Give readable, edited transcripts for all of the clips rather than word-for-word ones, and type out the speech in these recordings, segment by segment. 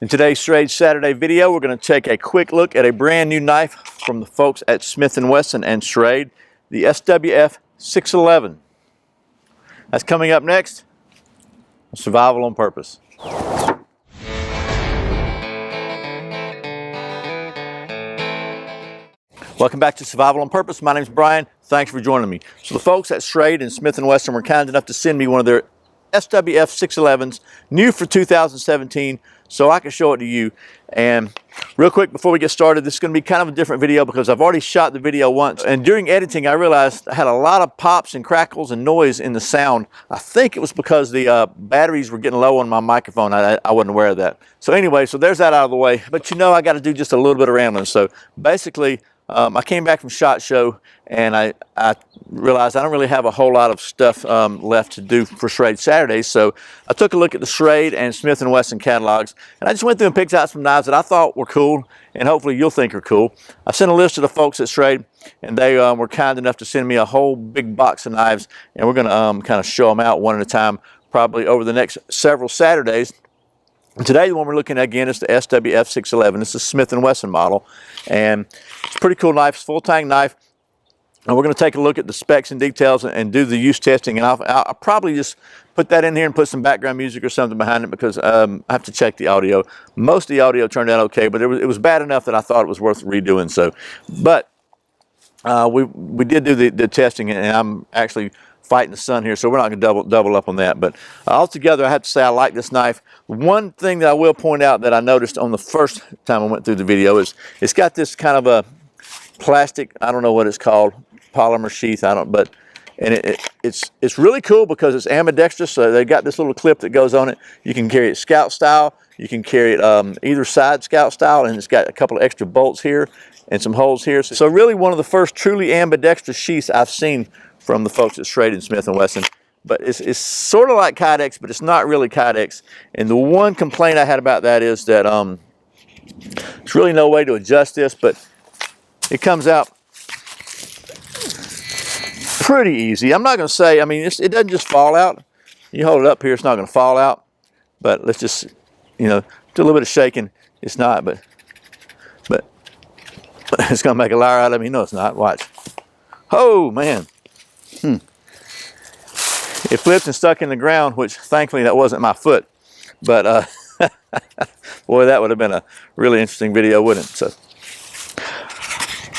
In today's Trade Saturday video, we're going to take a quick look at a brand new knife from the folks at Smith & Wesson and Schrade, the SWF611. That's coming up next on Survival on Purpose. Welcome back to Survival on Purpose. My name's Brian. Thanks for joining me. So the folks at Schrade and Smith & Wesson were kind enough to send me one of their SWF611s, new for 2017, so I can show it to you. And real quick before we get started, this is going to be kind of a different video because I've already shot the video once, and during editing I realized I had a lot of pops and crackles and noise in the sound. I think it was because the batteries were getting low on my microphone. I wasn't aware of that. So anyway, so there's that out of the way. But you know, I got to do just a little bit of rambling. So basically, I came back from SHOT Show and I realized I don't really have a whole lot of stuff left to do for Schrade Saturdays. So I took a look at the Schrade and Smith & Wesson catalogs, and I just went through and picked out some knives that I thought were cool and hopefully you'll think are cool. I sent a list to the folks at Schrade, and they were kind enough to send me a whole big box of knives, and we're going to kind of show them out one at a time, probably over the next several Saturdays. Today, the one we're looking at again is the SWF611. It's a Smith & Wesson model, and it's a pretty cool knife. It's a full tang knife, and we're going to take a look at the specs and details and do the use testing. And I'll probably just put that in here and put some background music or something behind it because I have to check the audio. Most of the audio turned out okay, but it was bad enough that I thought it was worth redoing. So, but we did do the testing, and I'm actually fighting the sun here, so we're not going to double up on that. But altogether, I have to say I like this knife. One thing that I will point out that I noticed on the first time I went through the video is it's got this kind of a plastic, I don't know what it's called, polymer sheath, and it's really cool because it's ambidextrous. So they got this little clip that goes on it. You can carry it scout style, you can carry it either side scout style, and it's got a couple of extra bolts here and some holes here. So really one of the first truly ambidextrous sheaths I've seen from the folks at Schrade and Smith & Wesson. But it's sort of like Kydex, but it's not really Kydex. And the one complaint I had about that is that there's really no way to adjust this, but it comes out pretty easy. I'm not going to say, I mean, it doesn't just fall out. You hold it up here, it's not going to fall out. But let's just, you know, do a little bit of shaking. It's not, but it's going to make a liar out of me. No, it's not. Watch. Oh, man. It flipped and stuck in the ground, which thankfully that wasn't my foot. But boy, that would have been a really interesting video, wouldn't it? So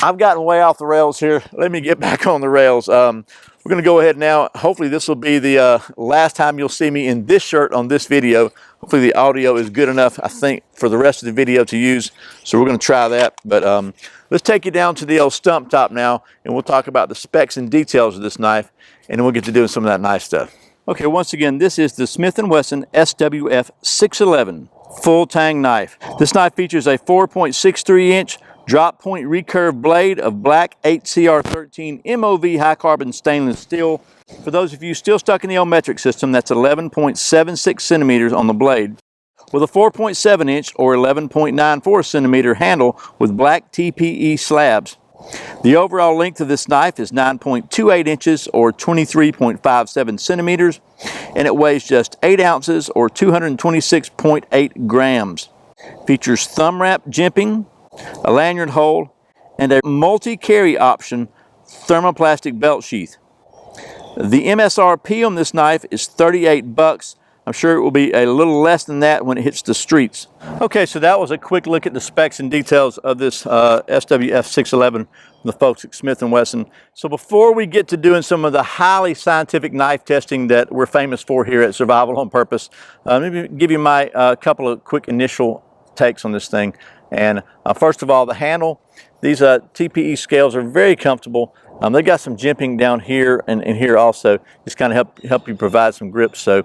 I've gotten way off the rails here. Let me get back on the rails. We're going to go ahead now. Hopefully this will be the last time you'll see me in this shirt on this video. Hopefully the audio is good enough, I think, for the rest of the video to use. So we're going to try that. But let's take you down to the old stump top now, and we'll talk about the specs and details of this knife, and then we'll get to doing some of that nice stuff. Okay, once again, this is the Smith & Wesson SWF611 full tang knife. This knife features a 4.63-inch drop point recurve blade of black 8CR13 MOV high carbon stainless steel. For those of you still stuck in the old metric system, that's 11.76 centimeters on the blade, with a 4.7-inch or 11.94 centimeter handle with black TPE slabs. The overall length of this knife is 9.28 inches or 23.57 centimeters, and it weighs just 8 ounces or 226.8 grams. Features thumb wrap jimping, a lanyard hole, and a multi-carry option thermoplastic belt sheath. The MSRP on this knife is $38. I'm sure it will be a little less than that when it hits the streets. Okay, so that was a quick look at the specs and details of this SWF611 from the folks at Smith & Wesson. So before we get to doing some of the highly scientific knife testing that we're famous for here at Survival on Purpose, let me give you my couple of quick initial takes on this thing. And first of all, the handle. These TPE scales are very comfortable. They got some jimping down here and here also, just kind of help you provide some grip. So,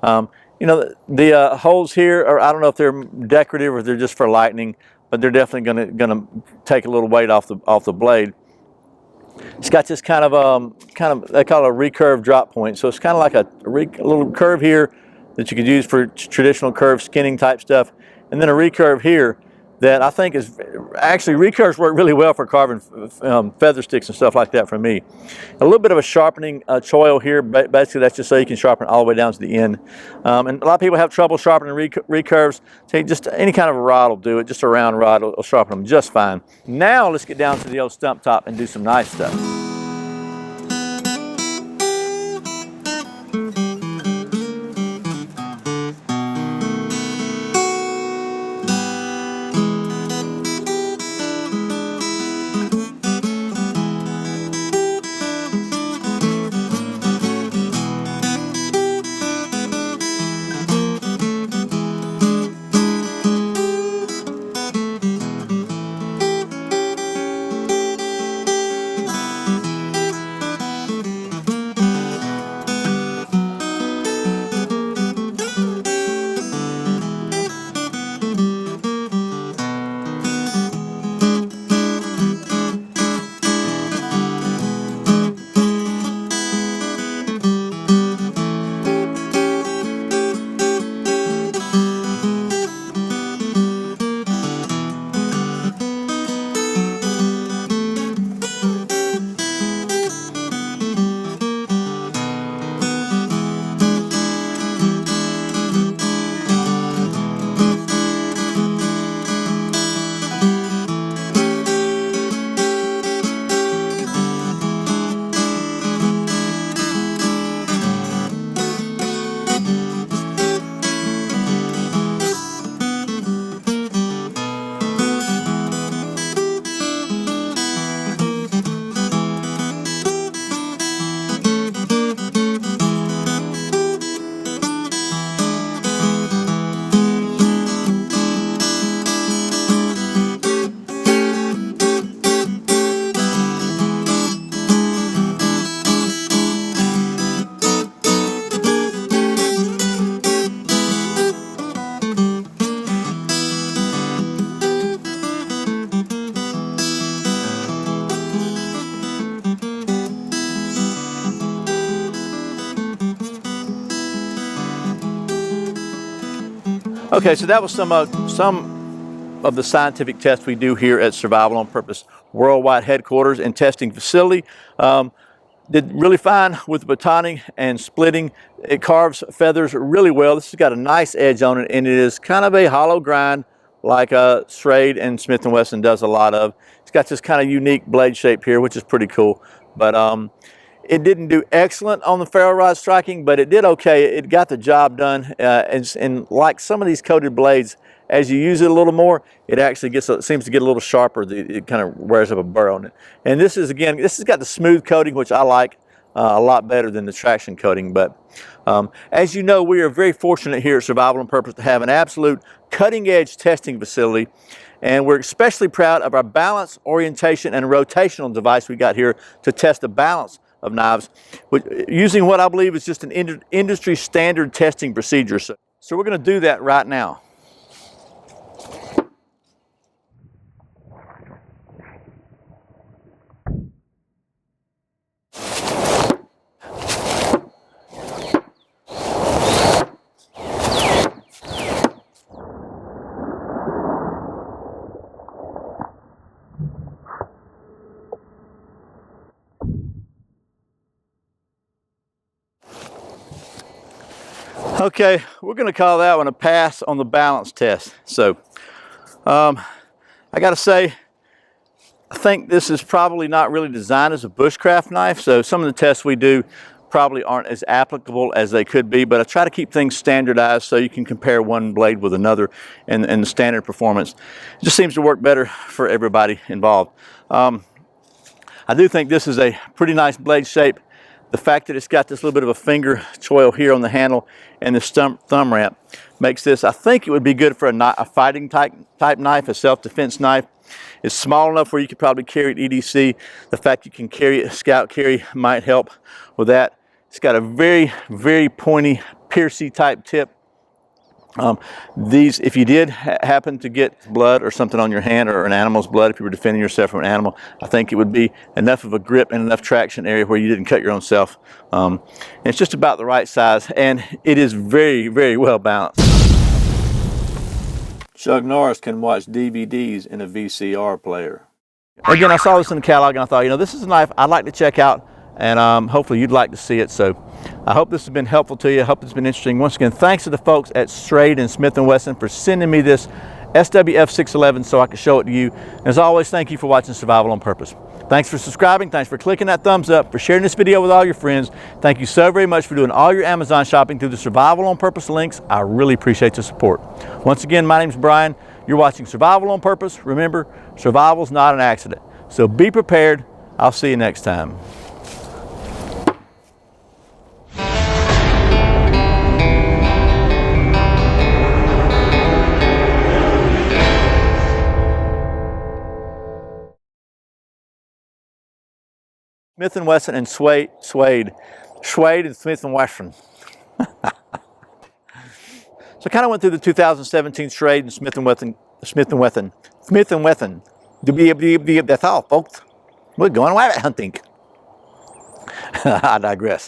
you know, the holes here are, I don't know if they're decorative or they're just for lightning, but they're definitely gonna take a little weight off the blade. It's got this kind of they call it a recurve drop point. So it's kind of like a little curve here that you could use for traditional curve skinning type stuff, and then a recurve here that I think is actually recurves work really well for carving feather sticks and stuff like that for me. A little bit of a sharpening choil here, basically that's just so you can sharpen all the way down to the end. And a lot of people have trouble sharpening recurves. So just any kind of a rod will do it, just a round rod will sharpen them just fine. Now let's get down to the old stump top and do some knife stuff. Okay, so that was some of the scientific tests we do here at Survival on Purpose Worldwide Headquarters and Testing Facility. Did really fine with batoning and splitting. It carves feathers really well. This has got a nice edge on it, and it is kind of a hollow grind like Schrade and Smith & Wesson does a lot of. It's got this kind of unique blade shape here, which is pretty cool. But it didn't do excellent on the ferro rod striking, but it did okay. It got the job done. And like some of these coated blades, as you use it a little more, it actually seems to get a little sharper. It kind of wears up a burr on it. And this is, again, this has got the smooth coating, which I like a lot better than the traction coating. But as you know, we are very fortunate here at Survival on Purpose to have an absolute cutting edge testing facility. And we're especially proud of our balance, orientation, and rotational device we got here to test the balance of knives, using what I believe is just an industry standard testing procedure. So we're going to do that right now. Okay, we're going to call that one a pass on the balance test. So I got to say, I think this is probably not really designed as a bushcraft knife, so some of the tests we do probably aren't as applicable as they could be, but I try to keep things standardized so you can compare one blade with another and the standard performance. It just seems to work better for everybody involved. I do think this is a pretty nice blade shape. The fact that it's got this little bit of a finger choil here on the handle and this thumb ramp makes this, I think it would be good for a fighting type knife, a self-defense knife. It's small enough where you could probably carry it EDC. The fact you can carry it scout carry might help with that. It's got a very, very pointy, piercy type tip. These, if you did happen to get blood or something on your hand, or an animal's blood, if you were defending yourself from an animal, I think it would be enough of a grip and enough traction area where you didn't cut your own self. And it's just about the right size, and it is very, very well balanced. Chuck Norris can watch DVDs in a VCR player. Again, I saw this in the catalog and I thought, you know, this is a knife I'd like to check out, and hopefully you'd like to see it. So I hope this has been helpful to you. I hope it's been interesting. Once again, thanks to the folks at Strade and Smith & Wesson for sending me this SWF611 so I could show it to you. And as always, thank you for watching Survival on Purpose. Thanks for subscribing. Thanks for clicking that thumbs up, for sharing this video with all your friends. Thank you so very much for doing all your Amazon shopping through the Survival on Purpose links. I really appreciate the support. Once again, my name's Brian. You're watching Survival on Purpose. Remember, survival's not an accident. So be prepared. I'll see you next time. Smith & Wesson and Suede and Smith & Wesson. So I kind of went through the 2017 Strade and Smith & Wesson. That's all, folks. We're going rabbit hunting. I digress.